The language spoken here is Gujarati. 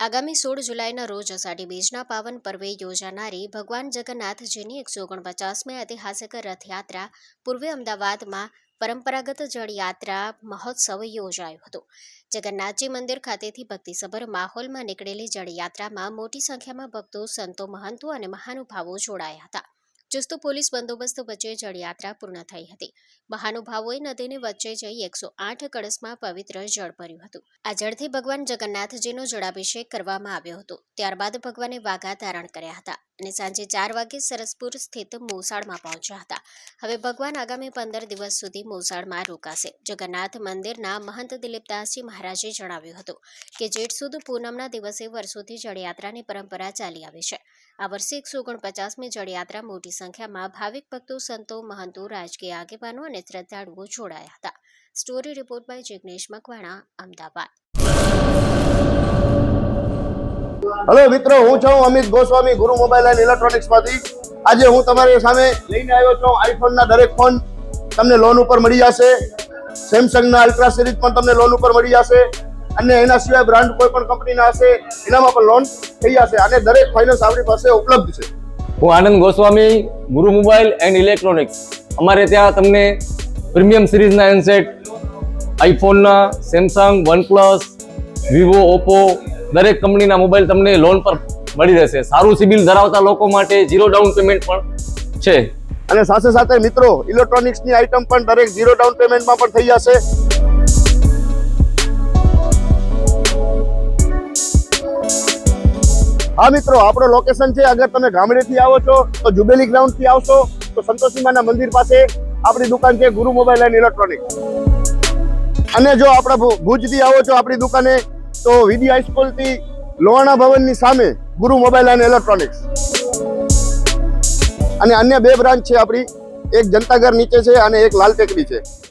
આગામી 16 જુલાઈના રોજ અષાઢી બીજના પાવન પર્વે યોજાનારી ભગવાન જગન્નાથજીની 149મી ઐતિહાસિક રથયાત્રા પૂર્વે અમદાવાદમાં પરંપરાગત જળયાત્રા મહોત્સવ યોજાયો હતો। જગન્નાથજી મંદિર ખાતેથી ભક્તિસભર માહોલમાં નીકળેલી જળયાત્રામાં મોટી સંખ્યામાં ભક્તો, સંતો, મહંતો અને મહાનુભાવો જોડાયા હતા। ચુસ્ત પોલીસ બંદોબસ્ત વચ્ચે જળયાત્રા પૂર્ણ થઈ હતી। મહાનુભાવોએ નદીની વચ્ચે જઈ 108 કળશમાં પવિત્ર જળ ભર્યું હતું। આ જળથી ભગવાન જગન્નાથજીનો જળાભિષેક કરવામાં આવ્યો હતો। ત્યારબાદ ભગવાને વાઘા ધારણ કર્યા હતા અને સાંજે 4 વાગે સરસપુર સ્થિત મોસાળમાં પહોંચ્યા હતા। હવે ભગવાન આગામી 15 દિવસ સુધી મોસાળમાં રોકાશે। જગન્નાથ મંદિરના મહંત દિલીપદાસજી મહારાજે જણાવ્યું હતું કે જેઠ સુદ પૂનમના દિવસે વર્ષોથી જળયાત્રાની પરંપરા ચાલી આવી છે। આ વર્ષે 149મી જળયાત્રા મોટી સંખ્યામાં ભાવિક ભક્તો, સંતો, મહંતો, રાજકીય આગેવાનો અને શ્રદ્ધાળુઓ જોડાયા હતા। Story report by Jignesh Makwana, Ahmedabad. Hello मित्रों, हूँ छूं अमित गोस्वामी गुरु मोबाइल एंड इलेक्ट्रॉनिक्स मांथी। आज हूँ तमारी सामे लईने आव्यो छुं आईफोन ना दरेक फोन तमने लोन पर मळी जशे। सैमसंग ना अल्ट्रा सीरीज पण तमने लोन पर मळी जशे અને એના સિવાય બ્રાન્ડ કોઈ પણ કંપનીના હશે એનામાં પણ લોન થઈ જશે અને દરેક ફાઇનાન્સ આપણી પાસે ઉપલબ્ધ છે। હું આનંદ ગોસ્વામી, ગુરુ મોબાઈલ એન્ડ ઇલેક્ટ્રોનિક્સ। અમારે ત્યાં તમને પ્રીમિયમ સિરીઝના હેન્ડસેટ, આઈફોનના, સેમસંગ, વનપ્લસ, વિવો, ઓપ્પો દરેક કંપનીના મોબાઈલ તમને લોન પર મળી રહેશે। સારું સિબિલ ધરાવતા લોકો માટે 0 ડાઉન પેમેન્ટ પણ છે અને સાથે સાથે મિત્રો ઇલેક્ટ્રોનિક્સની આઇટમ પણ દરેક 0 ડાઉન પેમેન્ટમાં પણ થઈ જશે। हाँ मित्रों, आपणो लोकेशन है, अगर तमे गामडेथी आवो छो तो जुबेली ग्राउंड थी आवशो तो संतोषी माना मंदिर पासे आपणी दुकान है गुरु मोबाइल एंड इलेक्ट्रॉनिक्स। अने जो आपड़ा भुज थी आवो छो आपणी दुकाने तो वीडी हाईस्कूल थी लोहाणा भवन नी सामे गुरु मोबाइल एंड इलेक्ट्रॉनिक्स। अने अन्य 2 ब्रांच है आपणी, एक जनतागर नीचे है अने एक लाल टेकरी है।